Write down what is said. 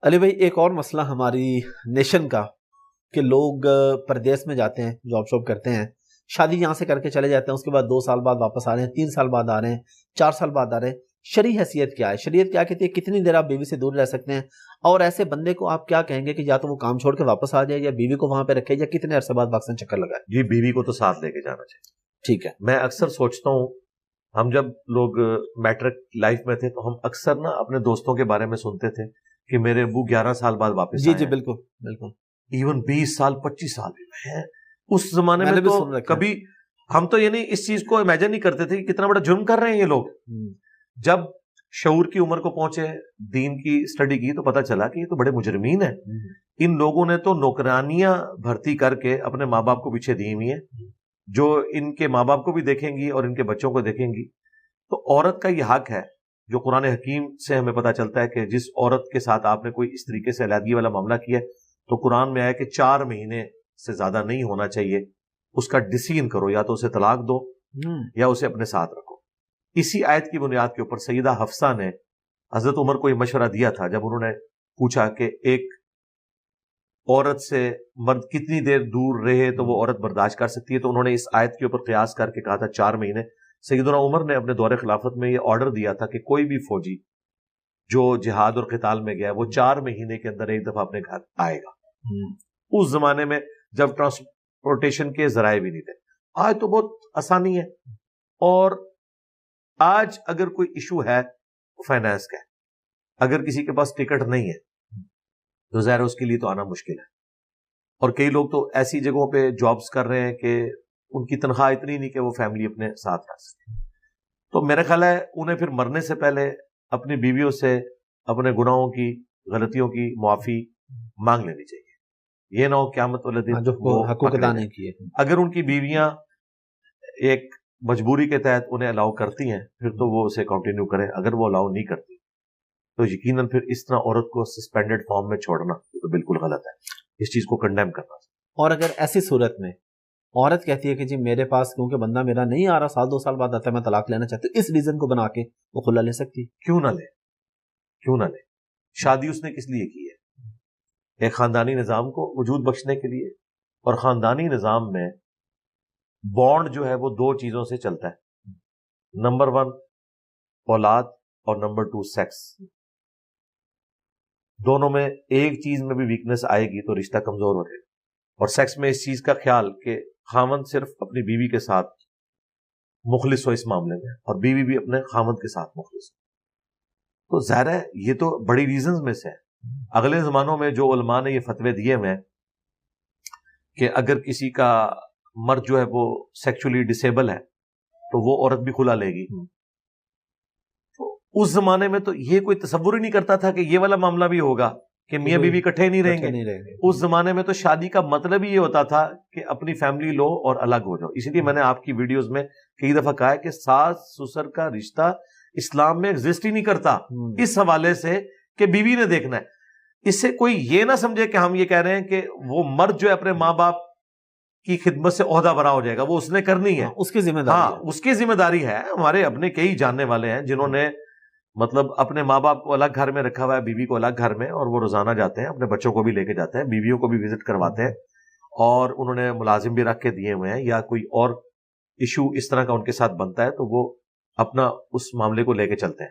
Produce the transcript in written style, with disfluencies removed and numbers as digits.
علی بھائی، ایک اور مسئلہ ہماری نیشن کا کہ لوگ پردیس میں جاتے ہیں، جاب شاپ کرتے ہیں، شادی یہاں سے کر کے چلے جاتے ہیں، اس کے بعد 2 سال بعد واپس آ رہے ہیں، 3 سال بعد آ رہے ہیں، 4 سال بعد آ رہے ہیں. شرعی حیثیت کیا ہے؟ شریعت کیا کہتی ہے کتنی دیر آپ بیوی سے دور رہ سکتے ہیں؟ اور ایسے بندے کو آپ کیا کہیں گے کہ یا تو وہ کام چھوڑ کے واپس آ جائے یا بیوی کو وہاں پہ رکھے یا کتنے عرصے بعد پاکستان چکر لگائے؟ جی بیوی کو تو ساتھ لے کے جانا چاہیے. ٹھیک ہے. میں اکثر سوچتا ہوں، ہم جب لوگ میٹرک لائف میں تھے تو ہم اکثر نا اپنے دوستوں کے بارے میں سنتے تھے کہ میرے ابو 11 سال بعد واپس جی آئے جی ہیں. بالکل بالکل. ایون 20 سال 25 سال بھی ہیں. اس زمانے میں میں نے بھی تو سن رکھا ہے. کبھی ہم تو یعنی اس چیز کو امیجن نہیں کرتے تھے کہ کتنا بڑا جرم کر رہے ہیں یہ لوگ. جب شعور کی عمر کو پہنچے، دین کی اسٹڈی کی، تو پتا چلا کہ یہ تو بڑے مجرمین ہیں. ان لوگوں نے تو نوکرانیاں بھرتی کر کے اپنے ماں باپ کو پیچھے دی ہوئی ہیں، جو ان کے ماں باپ کو بھی دیکھیں گی اور ان کے بچوں کو دیکھیں گی. تو عورت کا یہ حق ہے جو قرآن حکیم سے ہمیں پتا چلتا ہے کہ جس عورت کے ساتھ آپ نے کوئی اس طریقے سے علیحدگی والا معاملہ کیا ہے تو قرآن میں آیا کہ 4 مہینے سے زیادہ نہیں ہونا چاہیے. اس کا ڈیسیژن کرو، یا تو اسے طلاق دو یا اسے اپنے ساتھ رکھو. اسی آیت کی بنیاد کے اوپر سیدہ حفصہ نے حضرت عمر کو یہ مشورہ دیا تھا جب انہوں نے پوچھا کہ ایک عورت سے مرد کتنی دیر دور رہے تو وہ عورت برداشت کر سکتی ہے، تو انہوں نے اس آیت کے اوپر قیاس کر کے کہا تھا 4 مہینے. سیدنا عمر نے اپنے دور خلافت میں یہ آرڈر دیا تھا کہ کوئی بھی فوجی جو جہاد اور قتال میں گیا وہ 4 مہینے کے اندر ایک دفعہ اپنے گھر آئے گا. اس زمانے میں جب ٹرانسپورٹیشن کے ذرائع بھی نہیں تھے. آج تو بہت آسانی ہے، اور آج اگر کوئی ایشو ہے فائنانس کا ہے، اگر کسی کے پاس ٹکٹ نہیں ہے تو ظاہر اس کے لیے تو آنا مشکل ہے. اور کئی لوگ تو ایسی جگہوں پہ جابز کر رہے ہیں کہ ان کی تنخواہ اتنی نہیں کہ وہ فیملی اپنے ساتھ رہ سکے. تو میرا خیال ہے انہیں پھر مرنے سے پہلے اپنی بیویوں سے اپنے گناہوں کی، غلطیوں کی معافی مانگ لینی چاہیے. یہ نہ ہو قیامت والے دن وہ حقوق ادا نہیں کیے. اگر ان کی بیویاں ایک مجبوری کے تحت انہیں الاؤ کرتی ہیں پھر تو وہ اسے کنٹینیو کریں. اگر وہ الاؤ نہیں کرتی تو یقیناً پھر اس طرح عورت کو سسپینڈڈ فارم میں چھوڑنا تو بالکل غلط ہے. اس چیز کو کنڈیم کرنا. اور اگر ایسی صورت میں عورت کہتی ہے کہ جی میرے پاس کیونکہ بندہ میرا نہیں آ رہا، 1-2 سال بعد آتا ہے، میں طلاق لینا چاہتی ہوں، اس ریزن کو بنا کے وہ خلا لے سکتی ہے؟ کیوں نہ لے، کیوں نہ لے. شادی اس نے کس لیے کی ہے؟ ایک خاندانی نظام کو وجود بخشنے کے لیے. اور خاندانی نظام میں بانڈ جو ہے وہ 2 چیزوں سے چلتا ہے. نمبر 1 اولاد اور نمبر 2 سیکس. دونوں میں ایک چیز میں بھی ویکنس آئے گی تو رشتہ کمزور ہو جائے گا. اور سیکس میں اس چیز کا خیال کہ خاوند صرف اپنی بیوی کے ساتھ مخلص ہو اس معاملے میں اور بیوی بھی اپنے خاوند کے ساتھ مخلص ہو. تو ظاہر ہے یہ تو بڑی ریزنز میں سے ہے. اگلے زمانوں میں جو علماء نے یہ فتوے دیے ہوئے ہیں کہ اگر کسی کا مرد جو ہے وہ سیکچولی ڈسیبل ہے تو وہ عورت بھی خلا لے گی. تو اس زمانے میں تو یہ کوئی تصور ہی نہیں کرتا تھا کہ یہ والا معاملہ بھی ہوگا کہ میاں بیوی اکٹھے نہیں رہیں گے. اس زمانے میں تو شادی کا مطلب ہی یہ ہوتا تھا کہ اپنی فیملی لو اور الگ ہو جاؤ. اسی لیے میں نے آپ کی ویڈیوز میں کئی دفعہ کہا ہے کہ ساس سسر کا رشتہ اسلام میں ایگزسٹ ہی نہیں کرتا اس حوالے سے کہ بیوی نے دیکھنا ہے. اس سے کوئی یہ نہ سمجھے کہ ہم یہ کہہ رہے ہیں کہ وہ مرد جو ہے اپنے ماں باپ کی خدمت سے عہدہ برا ہو جائے گا، وہ اس نے کرنی ہے، اس کی ذمہ داری. ہاں اس کی ذمہ داری ہے. ہمارے اپنے کئی جاننے والے ہیں جنہوں نے مطلب اپنے ماں باپ کو الگ گھر میں رکھا ہوا ہے، بیوی کو الگ گھر میں، اور وہ روزانہ جاتے ہیں، اپنے بچوں کو بھی لے کے جاتے ہیں، بیویوں کو بھی وزٹ کرواتے ہیں، اور انہوں نے ملازم بھی رکھ کے دیے ہوئے ہیں، یا کوئی اور ایشو اس طرح کا ان کے ساتھ بنتا ہے تو وہ اپنا اس معاملے کو لے کے چلتے ہیں.